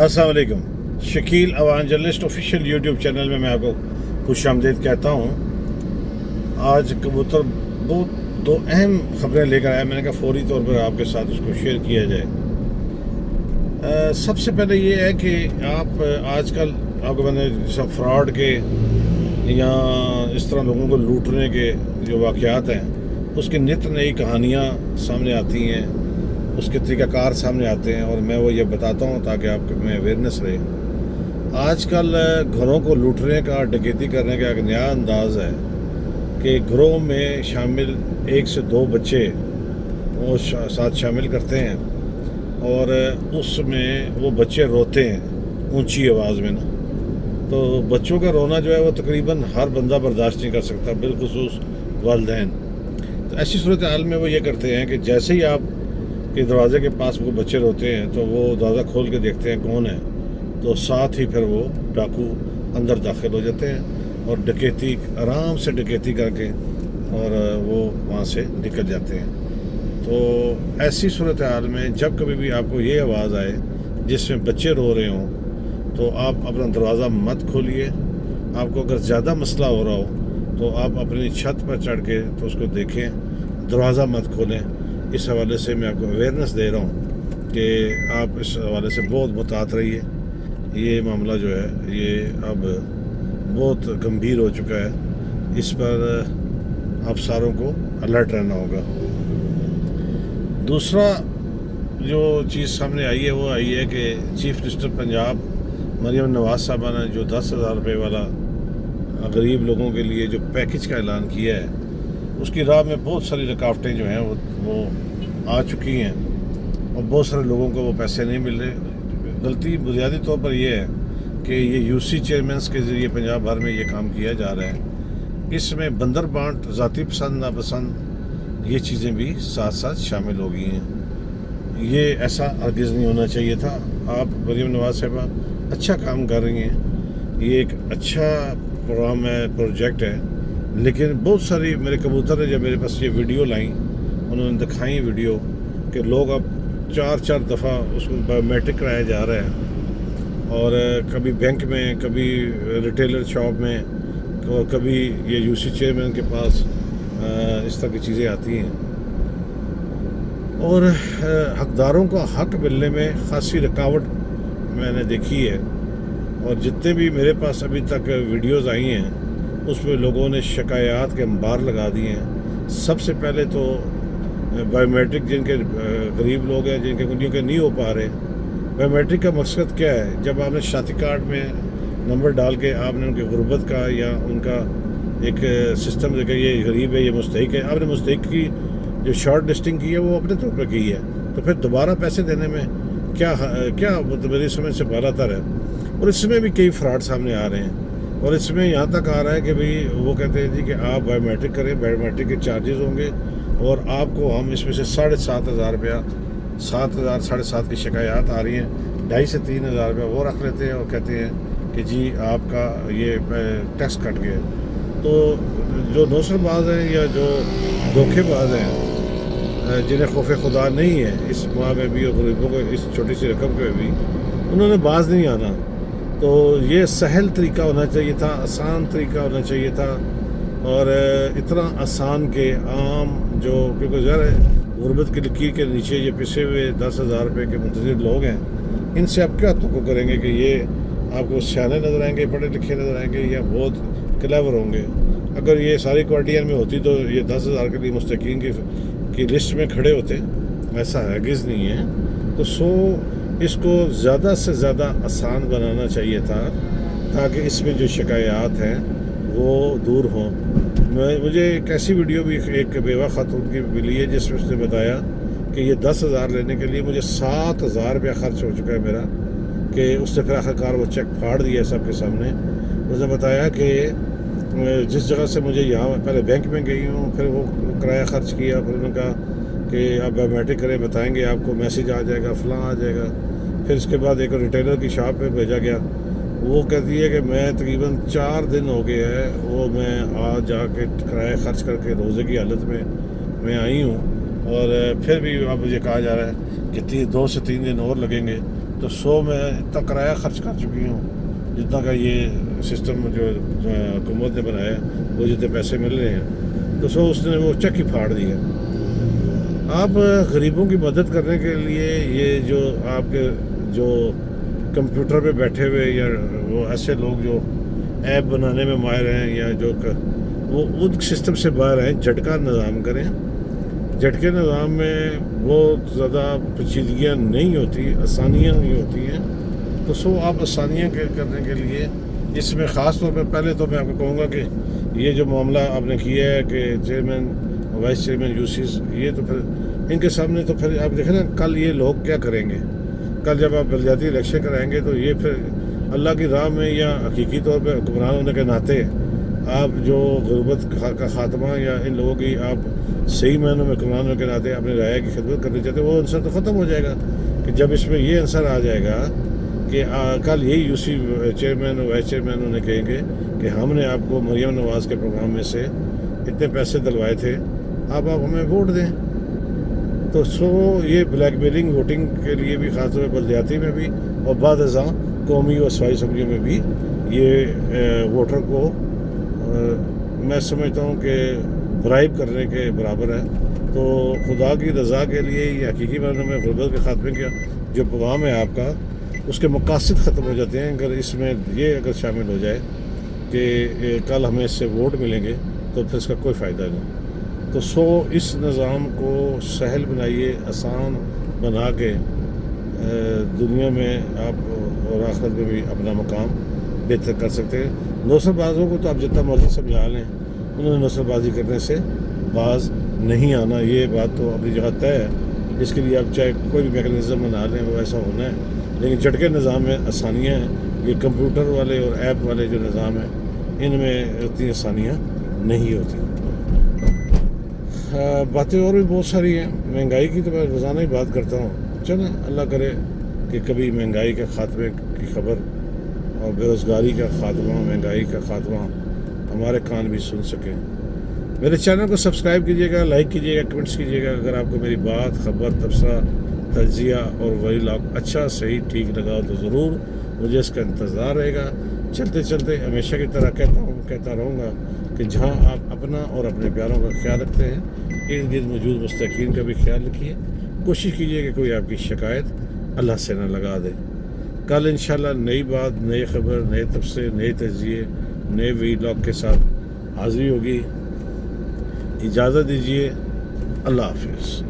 अस्सलाम वालेकुम। Shakeel अवांजलिस्ट official YouTube channel में मैं आपको खुश आमदीद कहता हूँ। आज कबूतर दो अहम खबरें लेकर आया, मैंने कहा फौरी तौर पर आपके साथ उसको शेयर किया जाए। सबसे पहले ये है कि आप आजकल आपको मैंने सब फ्रॉड के या इस तरह लोगों को लूटने के जो वाक़यात हैं उसकी नित नई कहानियाँ सामने आती हैं, उसके तरीक़ाकार सामने आते हैं और मैं वो ये बताता हूँ ताकि आपके में अवेयरनेस रहे। आजकल घरों को लूटने का, डकैती करने का एक नया अंदाज़ है कि घरों में शामिल 1 से 2 बच्चे वो साथ शामिल करते हैं और उसमें वो बच्चे रोते हैं ऊंची आवाज़ में ना। तो बच्चों का रोना जो है वो तकरीबन हर बंदा बर्दाश्त नहीं कर सकता, बिलखुसूस वालिदैन। तो ऐसी सूरत हाल में वो ये करते हैं कि जैसे ही आप के दरवाज़े के पास वो बच्चे रोते हैं तो वो दरवाज़ा खोल के देखते हैं कौन है, तो साथ ही फिर वो डाकू अंदर दाखिल हो जाते हैं और डकैती आराम से डकैती करके और वो वहाँ से निकल जाते हैं। तो ऐसी सूरत हाल में जब कभी भी आपको ये आवाज़ आए जिसमें बच्चे रो रहे हों तो आप अपना दरवाज़ा मत खोलिए। आपको अगर ज़्यादा मसला हो रहा हो तो आप अपनी छत पर चढ़ के तो उसको देखें, दरवाज़ा मत खोलें। इस हवाले से मैं आपको अवेयरनेस दे रहा हूँ कि आप इस हवाले से बहुत मुहतात रहिए। ये मामला जो है ये अब बहुत गंभीर हो चुका है, इस पर आप सारों को अलर्ट रहना होगा। दूसरा जो चीज़ सामने आई है वो आई है कि चीफ मिनिस्टर पंजाब मरियम नवाज साहबा ने जो 10,000 रुपये वाला गरीब लोगों के लिए जो पैकेज का ऐलान किया है उसकी राह में बहुत सारी रुकावटें जो हैं वो आ चुकी हैं और बहुत सारे लोगों को वो पैसे नहीं मिल रहे। गलती बुनियादी तौर पर यह है कि ये यूसी चेयरमैन्स के ज़रिए पंजाब भर में ये काम किया जा रहा है। इसमें बंदर बांट, ज़ाती पसंद नापसंद, ये चीज़ें भी साथ साथ शामिल हो गई हैं। ये ऐसा हरगिज़ नहीं होना चाहिए था। आप मरियम नवाज साहबा अच्छा काम कर रही हैं, ये एक अच्छा प्रोग्राम है, प्रोजेक्ट है, लेकिन बहुत सारी मेरे कबूतर ने जब मेरे पास ये वीडियो लाई, उन्होंने दिखाई वीडियो कि लोग अब 4 दफ़ा उसको बायोमेट्रिक कराया जा रहा है और कभी बैंक में, कभी रिटेलर शॉप में और कभी ये यूसी चेयरमैन के पास इस तरह की चीज़ें आती हैं और हकदारों को हक मिलने में ख़ासी रुकावट मैंने देखी है। और जितने भी मेरे पास अभी तक वीडियोज़ आई हैं उसमें लोगों ने शिकायत के अंबार लगा दिए हैं। सबसे पहले तो बायोमेट्रिक जिनके गरीब लोग हैं, जिनके नहीं हो पा रहे, बायोमेट्रिक का मकसद क्या है? जब आपने शादी कार्ड में नंबर डाल के आपने उनके गुर्बत का या उनका एक सिस्टम देखा ये गरीब है, ये मुस्तहिक है, आपने मुस्तहिक की जो शॉर्ट लिस्टिंग की है वो अपने तौर पर की है, तो फिर दोबारा पैसे देने में क्या मतलब मेरी समझ से बालातर है। और इसमें भी कई फ्रॉड सामने आ रहे हैं और इसमें यहाँ तक आ रहा है कि भाई वो कहते हैं जी कि आप बायोमेट्रिक करें, बायोमेट्रिक के चार्जेस होंगे और आपको हम इसमें से 7,500 रुपया, 7,000 7,500 की शिकायत आ रही हैं, 2,500 से 3,000 रुपया वो रख लेते हैं और कहते हैं कि जी आपका ये टैक्स कट गया। तो जो नौसरबाज हैं या जो धोखेबाज हैं, जिन्हें खौफ खुदा नहीं है इस माह में भी और गरीबों को इस छोटी सी रकम पे भी, उन्होंने बाज नहीं आना। तो ये सहल तरीका होना चाहिए था, आसान तरीका होना चाहिए था और इतना आसान के आम जो, क्योंकि ज़रा गुर्बत की लकीर के नीचे ये पिसे हुए 10,000 रुपये के मुंतज़िर लोग हैं, इनसे आप क्या तो करेंगे कि ये आपको सियाने नज़र आएंगे, पढ़े लिखे नज़र आएंगे या बहुत क्लेवर होंगे। अगर ये सारी क्वार्टियर में होती तो ये 10,000 के लिए मुस्तकीन की लिस्ट में खड़े होते, ऐसा हरगिज़ नहीं है। तो इसको ज़्यादा से ज़्यादा आसान बनाना चाहिए था ताकि इसमें जो शिकायत हैं वो दूर हों। मुझे एक ऐसी वीडियो भी एक बेवा खातून की मिली है जिसमें उसने बताया कि ये 10,000 लेने के लिए मुझे 7,000 रुपया खर्च हो चुका है मेरा, कि उसने फिर आखिरकार वो चेक फाड़ दिया सबके सामने। उसने बताया कि जिस जगह से मुझे यहाँ पहले बैंक में गई हूँ, फिर वो किराया ख़र्च किया, फिर उन्होंने कहा कि आप बायोमेट्रिक करें, बताएंगे आपको मैसेज आ जाएगा, फ़लाँ आ जाएगा। फिर इसके बाद एक रिटेलर की शॉप पे भेजा गया, वो कहती है कि मैं तकरीबन 4 दिन हो गए हैं वो मैं आज जाके किराया ख़र्च करके रोज़े की हालत में मैं आई हूँ और फिर भी अब मुझे कहा जा रहा है कि 2 से 3 दिन और लगेंगे। तो تو 100 میں اتنا کرایہ خرچ کر چکی ہوں جتنا کا یہ سسٹم جو حکومت نے بنایا وہ جتنے پیسے مل رہے ہیں، تو 100 اس نے وہ چیک ہی پھاڑ دیا۔ آپ غریبوں کی مدد کرنے کے لیے یہ جو آپ کے جو کمپیوٹر پہ بیٹھے ہوئے یا وہ ایسے لوگ جو ایپ بنانے میں ماہر ہیں یا جو وہ ان سسٹم سے باہر ہیں، جھٹکا نظام کریں۔ جھٹکے نظام میں بہت زیادہ پیچیدگیاں نہیں ہوتی، آسانیاں ہی ہوتی ہیں، تو آپ آسانیاں کرنے کے لیے اس میں خاص طور پہ پہلے تو میں آپ کو کہوں گا کہ یہ جو معاملہ آپ نے کیا ہے کہ چیئرمین وائس چیئرمین یوسیز، یہ تو پھر ان کے سامنے تو پھر آپ دیکھیں نا کل یہ لوگ کیا کریں گے۔ کل جب آپ بلدیاتی الیکشن کرائیں گے تو یہ پھر اللہ کی راہ میں یا حقیقی طور پہ حکمران ہونے کے ناطے آپ جو غربت کا خاتمہ یا ان لوگوں کی آپ صحیح معنوں میں حکمران ہونے کے ناطے اپنے رعایا کی خدمت کرنی چاہتے ہیں، وہ عنصر تو ختم ہو جائے گا کہ جب اس میں یہ عنصر آ جائے گا کہ کل یہی یوسی چیئرمین اور وائس چیئرمین انہیں کہیں گے کہ ہم نے آپ کو مریم نواز کے پروگرام میں سے اتنے پیسے دلوائے تھے، آپ ہمیں ووٹ دیں۔ تو یہ بلیک میلنگ ووٹنگ کے لیے بھی خاص طور پہ بلدیاتی میں بھی اور بعد ازاں قومی و صوبائی اسمبلیوں میں بھی یہ ووٹر کو میں سمجھتا ہوں کہ برائب کرنے کے برابر ہے۔ تو خدا کی رضا کے لیے یہ حقیقی معنوں میں غربت کے خاتمے کا جو پیغام ہے آپ کا، اس کے مقاصد ختم ہو جاتے ہیں اگر اس میں یہ اگر شامل ہو جائے کہ کل ہمیں اس سے ووٹ ملیں گے تو پھر اس کا کوئی فائدہ نہیں۔ تو اس نظام کو سہل بنائیے، آسان بنا کے دنیا میں آپ اور آخرت میں بھی اپنا مقام بہتر کر سکتے ہیں۔ نوسر بازوں کو تو آپ جتنا مرضی سمجھا لیں، انہوں نے نوسر بازی کرنے سے باز نہیں آنا، یہ بات تو اپنی جگہ طے ہے۔ اس کے لیے آپ چاہے کوئی بھی میکینزم بنا لیں وہ ایسا ہونا ہے، لیکن جھٹکے نظام میں آسانیاں ہیں۔ یہ کمپیوٹر والے اور ایپ والے جو نظام ہیں ان میں اتنی آسانیاں نہیں ہوتی۔ باتیں اور بھی بہت ساری ہیں، مہنگائی کی تو میں روزانہ ہی بات کرتا ہوں۔ چلیں اللہ کرے کہ کبھی مہنگائی کے خاتمے کی خبر اور بے روزگاری کا خاتمہ، مہنگائی کا خاتمہ ہمارے کان بھی سن سکیں۔ میرے چینل کو سبسکرائب کیجیے گا، لائک کیجیے گا، کمنٹس کیجیے گا۔ اگر آپ کو میری بات، خبر، تبصرہ، تجزیہ اور ویلاگ اچھا صحیح ٹھیک لگا تو ضرور مجھے اس کا انتظار رہے گا۔ چلتے چلتے ہمیشہ کی طرح کہتا رہوں گا کہ جہاں آپ اپنا اور اپنے پیاروں کا خیال رکھتے ہیں، ارد گرد موجود مستحقین کا بھی خیال رکھیے۔ کوشش کیجیے کہ کوئی آپ کی شکایت اللہ سے نہ لگا دے۔ کل انشاءاللہ نئی بات، نئی خبر، نئے تبصرے، نئے تجزیے، نئے ویلاگ کے ساتھ حاضری ہوگی۔ اجازت دیجیے، اللہ حافظ۔